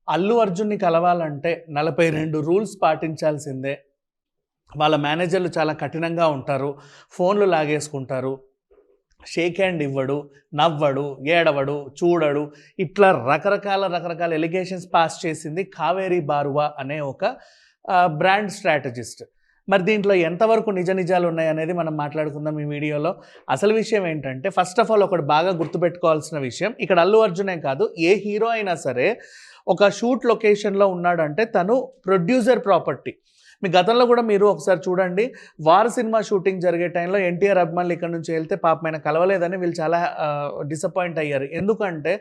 అల్లు అర్జున్‌ని కలవాలంటే 42 రూల్స్ పాటించాల్సిందే. వాళ్ళ మేనేజర్‌లు చాలా కఠినంగా ఉంటారు. ఫోన్‌లు లాగేసుకుంటారు. షేక్ హ్యాండ్ ఇవ్వడు, నవ్వడు, ఏడవడు, చూడడు. ఇట్లా రకరకాల ఎలిగేషన్స్ పాస్ చేసింది కావేరి బారువా అనే ఒక బ్రాండ్ స్ట్రాటజిస్ట్. మరి దీంట్లో ఎంతవరకు నిజ నిజాలున్నాయనేది మనం మాట్లాడుకుందాం ఈ వీడియోలో. అసలు విషయం ఏంటంటే, ఫస్ట్ ఆఫ్ ఆల్ ఒకటి బాగా గుర్తుపెట్టుకోవాల్సిన విషయం, ఇక్కడ అల్లు అర్జునే కాదు, ఏ హీరో అయినా సరే ఒక షూట్ లొకేషన్‌లో ఉన్నాడంటే తను ప్రొడ్యూసర్ ప్రాపర్టీ. మీ గతంలో కూడా మీరు ఒకసారి చూడండి, 'వార్' సినిమా షూటింగ్ జరిగే టైంలో ఎన్టీఆర్ అభిమానులు ఇక్కడ నుంచి వెళ్తే పాపం ఆయన కలవలేదని వీళ్ళు చాలా డిసప్పాయింట్ అయ్యారు. ఎందుకంటే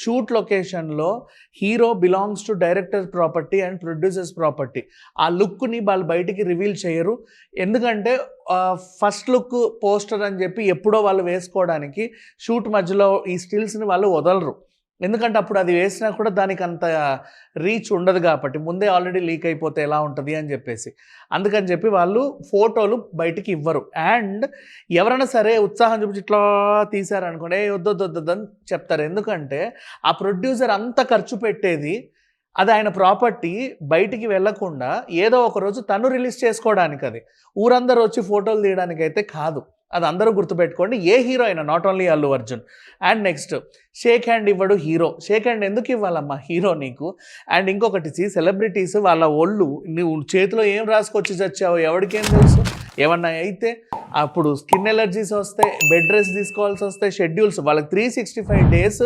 షూట్ లొకేషన్‌లో hero belongs to director property and producers property. ఆ లుక్‌ని వాళ్ళు బయటికి రివీల్ చేయరు. ఎందుకంటే ఫస్ట్ లుక్ పోస్టర్ అని చెప్పి ఎప్పుడో వాళ్ళు వేసుకోవడానికి షూట్ మధ్యలో ఈ స్టిల్స్‌ని వాళ్ళు వదలరు. ఎందుకంటే అప్పుడు అది వేసినా కూడా దానికి అంత రీచ్ ఉండదు కాబట్టి, ముందే ఆల్రెడీ లీక్ అయిపోతే ఎలా ఉంటుంది అని చెప్పేసి. అందుకని చెప్పి వాళ్ళు ఫోటోలు బయటికి ఇవ్వరు. అండ్ ఎవరైనా సరే ఉత్సాహం చూపించి ఇట్లా తీశారనుకోండి, వద్దొద్దొద్దని చెప్తారు. ఎందుకంటే ఆ ప్రొడ్యూసర్ అంత ఖర్చు పెట్టేది అది ఆయన ప్రాపర్టీ బయటికి వెళ్ళకుండా ఏదో ఒక రోజు తను రిలీజ్ చేసుకోవడానికి, అది ఊరందరూ వచ్చి ఫోటోలు తీయడానికైతే కాదు. అది అందరూ గుర్తుపెట్టుకోండి, ఏ హీరో అయినా, not only Allu Arjun. And next, shake hand ఇవ్వడు హీరో. షేక్ హ్యాండ్ ఎందుకు ఇవ్వాలమ్మా హీరో నీకు? అండ్ ఇంకొకటి, సెలబ్రిటీస్ వాళ్ళ ఒళ్ళు నువ్వు చేతిలో ఏం రాసుకొచ్చి చచ్చావో ఎవరికేం తెలుసు? ఏమన్నా అయితే అప్పుడు స్కిన్ ఎలర్జీస్ వస్తాయి, బెడ్ రెస్ట్ తీసుకోవాల్సి వస్తాయి, షెడ్యూల్స్ వాళ్ళకి 365 డేస్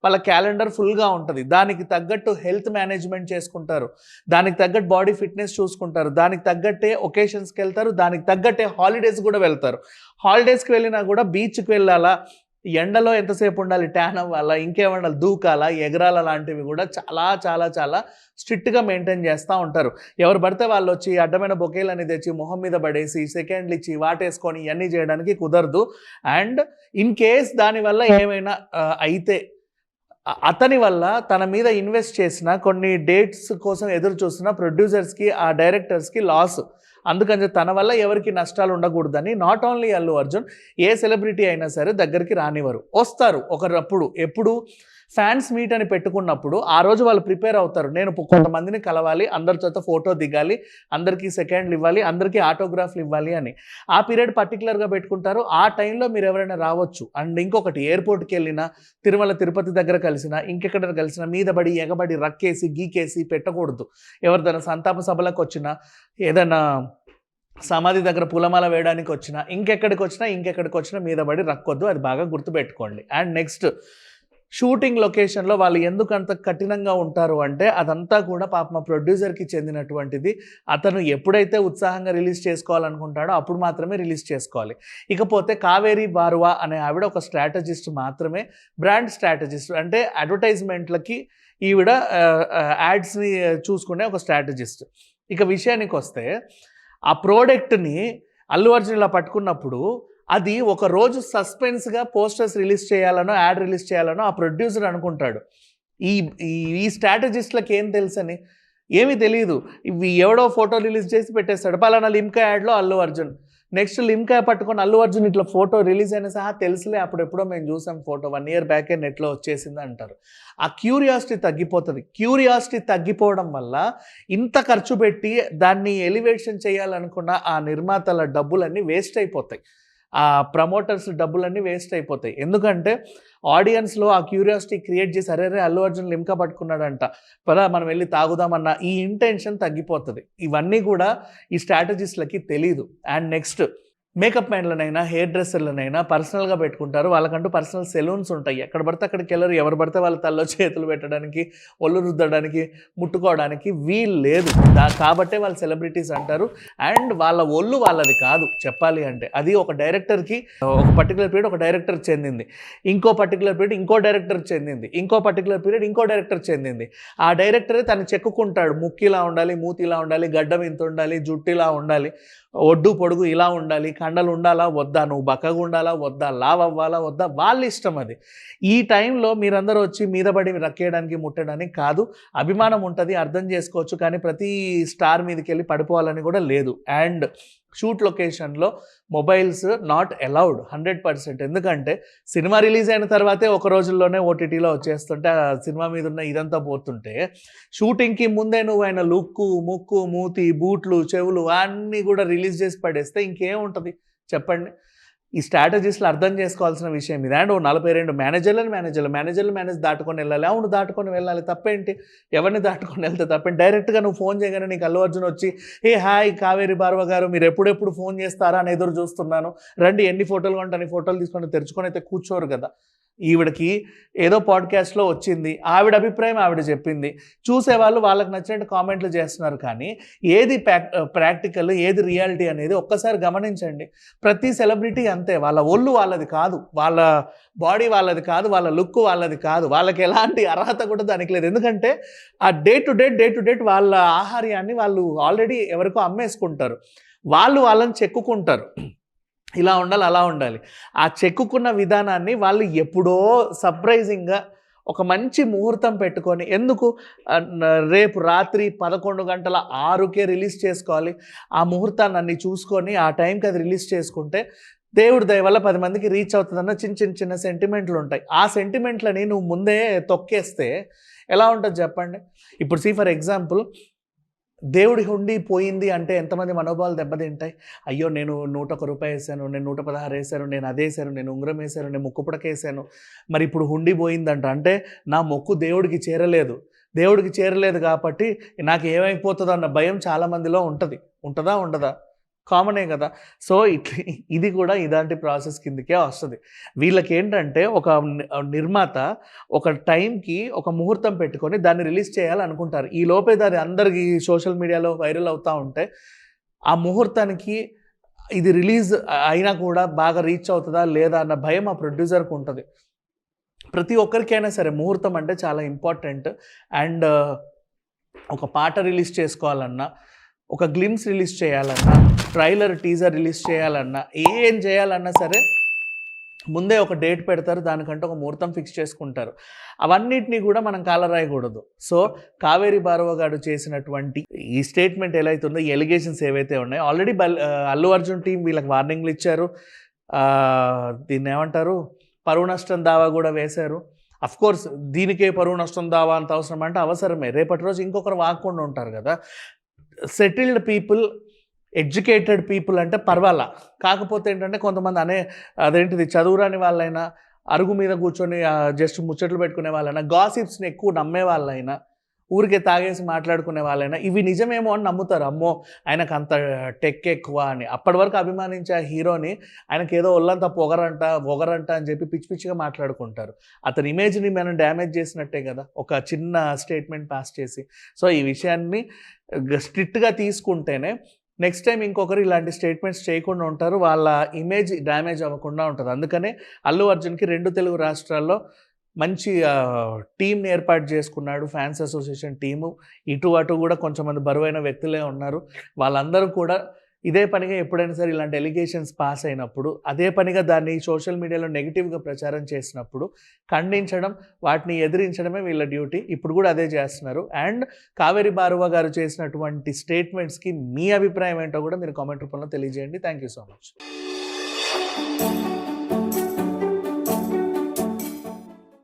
వాళ్ళ క్యాలెండర్ ఫుల్గా ఉంటుంది. దానికి తగ్గట్టు హెల్త్ మేనేజ్మెంట్ చేసుకుంటారు, దానికి తగ్గట్టు బాడీ ఫిట్నెస్ చూసుకుంటారు, దానికి తగ్గట్టే ఒకేషన్స్కి వెళ్తారు, దానికి తగ్గట్టే హాలిడేస్ కూడా వెళ్తారు. హాలిడేస్కి వెళ్ళినా కూడా బీచ్కి వెళ్ళాలా, ఎండలో ఎంతసేపు ఉండాలి, ట్యాన్ అవ్వాలా, ఇంకేమన్నా దూకాలా, ఎగరాల లాంటివి కూడా చాలా చాలా చాలా స్ట్రిక్ట్గా మెయింటైన్ చేస్తూ ఉంటారు. ఎవరు పడితే వాళ్ళు వచ్చి అడ్డమైన బొకేలని తెచ్చి మొహం మీద పడేసి సెకండ్లు ఇచ్చి వాటేసుకొని ఇవన్నీ చేయడానికి కుదరదు. అండ్ ఇన్ కేస్ దానివల్ల ఏమైనా అయితే అతని వల్ల తన మీద ఇన్వెస్ట్ చేసిన కొన్ని డేట్స్ కోసం ఎదురు చూస్తున్న ప్రొడ్యూసర్స్కి, ఆ డైరెక్టర్స్కి లాస్. అందుకని తన వల్ల ఎవరికి నష్టాలు ఉండకూడదని not only Allu Arjun, A celebrity అయినా సరే దగ్గరికి రానివ్వరు. వస్తారు ఒకరప్పుడు, ఎప్పుడు ఫ్యాన్స్ మీట్ అని పెట్టుకున్నప్పుడు ఆ రోజు వాళ్ళు ప్రిపేర్ అవుతారు. నేను కొంతమందిని కలవాలి, అందరి చేత ఫోటో దిగాలి, అందరికీ సెకండ్లు ఇవ్వాలి, అందరికీ ఆటోగ్రాఫ్లు ఇవ్వాలి అని ఆ పీరియడ్ పర్టికులర్గా పెట్టుకుంటారు. ఆ టైంలో మీరు ఎవరైనా రావచ్చు. అండ్ ఇంకొకటి, ఎయిర్పోర్ట్కి వెళ్ళినా, తిరుమల తిరుపతి దగ్గర కలిసినా, ఇంకెక్కడ కలిసినా మీద పడి ఎగబడి రక్కేసి గీకేసి పెట్టకూడదు. ఎవరిదైనా సంతాప సభలకు వచ్చినా, ఏదైనా సమాధి దగ్గర పూలమాల వేయడానికి వచ్చినా, ఇంకెక్కడికి వచ్చినా మీద పడి రక్కొద్దు. అది బాగా గుర్తుపెట్టుకోండి. అండ్ నెక్స్ట్, షూటింగ్ లొకేషన్లో వాళ్ళు ఎందుకు అంత కఠినంగా ఉంటారు అంటే అదంతా కూడా పాపం ప్రొడ్యూసర్కి చెందినటువంటిది. అతను ఎప్పుడైతే ఉత్సాహంగా రిలీజ్ చేసుకోవాలనుకుంటాడో అప్పుడు మాత్రమే రిలీజ్ చేసుకోవాలి. ఇకపోతే కావేరి బారువా అనే ఆవిడ ఒక స్ట్రాటజిస్ట్ మాత్రమే, బ్రాండ్ స్ట్రాటజిస్ట్. అంటే అడ్వర్టైజ్మెంట్లకి ఈవిడ యాడ్స్ని చూసుకునే ఒక స్ట్రాటజిస్ట్. ఇక విషయానికి వస్తే, ఆ ప్రోడక్ట్ని అల్లు అర్జున్ ఇలా పట్టుకున్నప్పుడు అది ఒక రోజు సస్పెన్స్గా పోస్టర్స్ రిలీజ్ చేయాలనో, యాడ్ రిలీజ్ చేయాలనో ఆ ప్రొడ్యూసర్ అనుకుంటాడు. ఈ ఈ స్ట్రాటజిస్ట్లకి ఏం తెలుసని? ఏమీ తెలియదు. ఇవి ఎవడో ఫోటో రిలీజ్ చేసి పెట్టేస్తాడు, పలానా లిమ్కా యాడ్లో అల్లు అర్జున్. నెక్స్ట్ లిమ్కా పట్టుకొని అల్లు అర్జున్ ఇట్లా ఫోటో రిలీజ్ అయినా సహా తెలుసులే, అప్పుడెప్పుడో మేము చూసాం ఫోటో, 1 year బ్యాకే నెట్లో వచ్చేసింది అంటారు. ఆ క్యూరియాసిటీ తగ్గిపోతుంది. క్యూరియాసిటీ తగ్గిపోవడం వల్ల ఇంత ఖర్చు పెట్టి దాన్ని ఎలివేషన్ చేయాలనుకున్న ఆ నిర్మాతల డబ్బులన్నీ వేస్ట్ అయిపోతాయి, ఆ ప్రమోటర్స్ డబ్బులన్నీ వేస్ట్ అయిపోతాయి. ఎందుకంటే ఆడియన్స్లో ఆ క్యూరియాసిటీ క్రియేట్ చేసి, అరే అల్లు అర్జున్ లిమ్కా పట్టుకున్నాడంట, పదా మనం వెళ్ళి తాగుదామన్న ఈ ఇంటెన్షన్ తగ్గిపోతుంది. ఇవన్నీ కూడా ఈ స్ట్రాటజిస్ట్లకి తెలీదు. అండ్ నెక్స్ట్, మేకప్ మ్యాన్లనైనా, హెయిర్ డ్రెస్సర్లనైనా పర్సనల్గా పెట్టుకుంటారు. వాళ్ళకంటూ పర్సనల్ సెలూన్స్ ఉంటాయి. ఎక్కడ పడితే అక్కడికి వెళ్ళరు. ఎవరు పడితే వాళ్ళ తల్లో చేతులు పెట్టడానికి, ఒళ్ళు రుద్దడానికి, ముట్టుకోవడానికి వీలు లేదు. కాబట్టే వాళ్ళు సెలబ్రిటీస్ అంటారు. అండ్ వాళ్ళ ఒళ్ళు వాళ్ళది కాదు చెప్పాలి అంటే. అది ఒక డైరెక్టర్కి ఒక పర్టికులర్ పీరియడ్ ఒక డైరెక్టర్కి చెందింది, ఇంకో పర్టికులర్ పీరియడ్ ఇంకో డైరెక్టర్కి చెందింది, ఇంకో పర్టికులర్ పీరియడ్ ఇంకో డైరెక్టర్కి చెందింది. ఆ డైరెక్టరే తను చెక్కుకుంటాడు, ముక్కిలా ఉండాలి, మూతిలా ఉండాలి, గడ్డం ఇంత ఉండాలి, జుట్టిలా ఉండాలి, ఒడ్డు పొడుగు ఇలా ఉండాలి, కండలు ఉండాలా వద్దా, నువ్వు బక్కగా ఉండాలా వద్దా, లావ్ అవ్వాలా వద్దా, వాళ్ళ ఇష్టం అది. ఈ టైంలో మీరందరూ వచ్చి మీద పడి రక్కేయడానికి ముట్టడానికి కాదు. అభిమానం ఉంటుంది, అర్థం చేసుకోవచ్చు, కానీ ప్రతి స్టార్ మీదకి వెళ్ళి పడిపోవాలని కూడా లేదు. అండ్ షూట్ లొకేషన్లో మొబైల్స్ నాట్ అలౌడ్ 100%. ఎందుకంటే సినిమా రిలీజ్ అయిన తర్వాతే ఒక రోజుల్లోనే ఓటీటీలో వచ్చేస్తుంటే ఆ సినిమా మీద ఉన్న ఇదంతా పోతుంటే, షూటింగ్కి ముందే నువ్వు ఆయన లుక్కు, ముక్కు, మూతి, బూట్లు, చెవులు అన్నీ కూడా రిలీజ్ చేసి పడేస్తే ఇంకేముంటుంది చెప్పండి. ఈ స్ట్రాటజీస్లో అర్థం చేసుకోవాల్సిన విషయం ఇది. అండ్ 42 మేనేజ్ దాటుకొని వెళ్ళాలి. అవును, దాటుకొని వెళ్ళాలి, తప్పేంటి? ఎవరిని దాటుకొని వెళ్తే తప్పేంటి? డైరెక్ట్గా నువ్వు ఫోన్ చేయగానే నీకు అల్లు అర్జున్ వచ్చి హాయ్ కావేరి భార్గవ గారు, మీరు ఎప్పుడెప్పుడు ఫోన్ చేస్తారా అని ఎదురు చూస్తున్నాను, రండి ఎన్ని ఫోటోలు కొంటాను ఫోటోలు తీసుకొని తెరుచుకొని అయితే కూర్చోరు కదా. ఈవిడకి ఏదో పాడ్కాస్ట్లో వచ్చింది, ఆవిడ అభిప్రాయం ఆవిడ చెప్పింది, చూసేవాళ్ళు వాళ్ళకి నచ్చినట్టు కామెంట్లు చేస్తున్నారు. కానీ ఏది ప్రాక్టికల్, ఏది రియాలిటీ అనేది ఒక్కసారి గమనించండి. ప్రతి సెలబ్రిటీ అంతే, వాళ్ళ ఒళ్ళు వాళ్ళది కాదు, వాళ్ళ బాడీ వాళ్ళది కాదు, వాళ్ళ లుక్ వాళ్ళది కాదు, వాళ్ళకి ఎలాంటి అర్హత కూడా దానికి లేదు. ఎందుకంటే ఆ డే టు డేట్ వాళ్ళ ఆహార్యాన్ని వాళ్ళు ఆల్రెడీ ఎవరికో అమ్మేసుకుంటారు, వాళ్ళని చెక్కుకుంటారు, ఇలా ఉండాలి అలా ఉండాలి. ఆ చెక్కుకున్న విధానాన్ని వాళ్ళు ఎప్పుడో సర్ప్రైజింగ్గా ఒక మంచి ముహూర్తం పెట్టుకొని, ఎందుకు రేపు రాత్రి 11:06కే రిలీజ్ చేసుకోవాలి, ఆ ముహూర్తాన్ని అన్ని చూసుకొని ఆ టైంకి అది రిలీజ్ చేసుకుంటే దేవుడి దయ వల్ల 10 మందికి రీచ్ అవుతుందన్న చిన్న సెంటిమెంట్లు ఉంటాయి. ఆ సెంటిమెంట్లని నువ్వు ముందే తొక్కేస్తే ఎలా ఉంటుంది చెప్పండి. ఇప్పుడు ఫర్ ఎగ్జాంపుల్, దేవుడి హుండీ పోయింది అంటే ఎంతమంది మనోభావాలు దెబ్బతింటాయి. అయ్యో, నేను 101 రూపాయి వేసాను, నేను 116 వేసాను, నేను అది వేసాను, నేను ఉంగరం వేసాను, నేను ముక్కు పుడక వేసాను, మరి ఇప్పుడు హుండీ పోయిందంట అంటే నా మొక్కు దేవుడికి చేరలేదు కాబట్టి నాకు ఏమైపోతుందో అన్న భయం చాలామందిలో ఉంటుంది. ఉంటుందా ఉండదా? కామనే కదా. సో ఇది కూడా ఇలాంటి ప్రాసెస్ కిందకే వస్తుంది. వీళ్ళకి ఏంటంటే ఒక నిర్మాత ఒక టైంకి ఒక ముహూర్తం పెట్టుకొని దాన్ని రిలీజ్ చేయాలనుకుంటారు. ఈ లోపే దాన్ని అందరికీ సోషల్ మీడియాలో వైరల్ అవుతూ ఉంటే ఆ ముహూర్తానికి ఇది రిలీజ్ అయినా కూడా బాగా రీచ్ అవుతుందా లేదా అన్న భయం ఆ ప్రొడ్యూసర్కి ఉంటుంది. ప్రతి ఒక్కరికైనా సరే ముహూర్తం అంటే చాలా ఇంపార్టెంట్. అండ్ ఒక పాట రిలీజ్ చేసుకోవాలన్నా, ఒక గ్లిమ్స్ రిలీజ్ చేయాలన్నా, ట్రైలర్ టీజర్ రిలీజ్ చేయాలన్నా, ఏం చేయాలన్నా సరే ముందే ఒక డేట్ పెడతారు, దానికంటే ఒక ముహూర్తం ఫిక్స్ చేసుకుంటారు. అవన్నిటినీ కూడా మనం కాలరాయకూడదు. సో కావేరి భార్గవ గారు చేసినటువంటి ఈ స్టేట్మెంట్ ఎలా అవుతుందో, ఈ ఎలిగేషన్స్ ఏవైతే ఉన్నాయో, ఆల్రెడీ అల్లు అర్జున్ టీం వీళ్ళకి వార్నింగ్లు ఇచ్చారు. దీన్ని ఏమంటారు, పరువు నష్టం దావా కూడా వేశారు. అఫ్కోర్స్ దీనికే పరువు నష్టం దావా అంత అవసరం అంటే అవసరమే, రేపటి రోజు ఇంకొకరు వాక్కుండా ఉంటారు కదా. సెటిల్డ్ పీపుల్, ఎడ్యుకేటెడ్ పీపుల్ అంటే పర్వాలా. కాకపోతే ఏంటంటే కొంతమంది అదేంటిది చదువురాని వాళ్ళైనా, అరుగు మీద కూర్చొని జస్ట్ ముచ్చట్లు పెట్టుకునే వాళ్ళైనా, గాసిప్స్ని ఎక్కువ నమ్మే వాళ్ళైనా, ఊరికే తాగేసి మాట్లాడుకునే వాళ్ళైనా ఇవి నిజమేమో అని నమ్ముతారు. అమ్మో ఆయనకు అంత టెక్ ఎక్కువ అని. అప్పటి వరకు అభిమానించే ఆ హీరోని ఆయనకి ఏదో ఒళ్ళంతా పొగరంట అని చెప్పి పిచ్చిగా మాట్లాడుకుంటారు. అతని ఇమేజ్ని మనం డ్యామేజ్ చేసినట్టే కదా ఒక చిన్న స్టేట్మెంట్ పాస్ చేసి. సో ఈ విషయాన్ని స్ట్రిక్ట్గా తీసుకుంటేనే నెక్స్ట్ టైం ఇంకొకరు ఇలాంటి స్టేట్మెంట్స్ చేయకుండా ఉంటారు, వాళ్ళ ఇమేజ్ డ్యామేజ్ అవ్వకుండా ఉంటుంది. అందుకనే అల్లు అర్జున్కి 2 తెలుగు రాష్ట్రాల్లో మంచి టీంని ఏర్పాటు చేసుకున్నాడు, ఫ్యాన్స్ అసోసియేషన్ టీము. ఇటు అటు కూడా కొంచెంమంది బరువైన వ్యక్తులే ఉన్నారు. వాళ్ళందరూ కూడా ఇదే పనిగా ఎప్పుడైనా సరే ఇలాంటి ఎలిగేషన్స్ పాస్ అయినప్పుడు, అదే పనిగా దాన్ని సోషల్ మీడియాలో నెగిటివ్గా ప్రచారం చేసినప్పుడు ఖండించడం, వాటిని ఎదిరించడమే వీళ్ళ డ్యూటీ. ఇప్పుడు కూడా అదే చేస్తున్నారు. అండ్ కావేరి భార్గవ గారు చేసినటువంటి స్టేట్మెంట్స్కి మీ అభిప్రాయం ఏంటో కూడా మీరు కామెంట్ రూపంలో తెలియజేయండి. Thank you so much.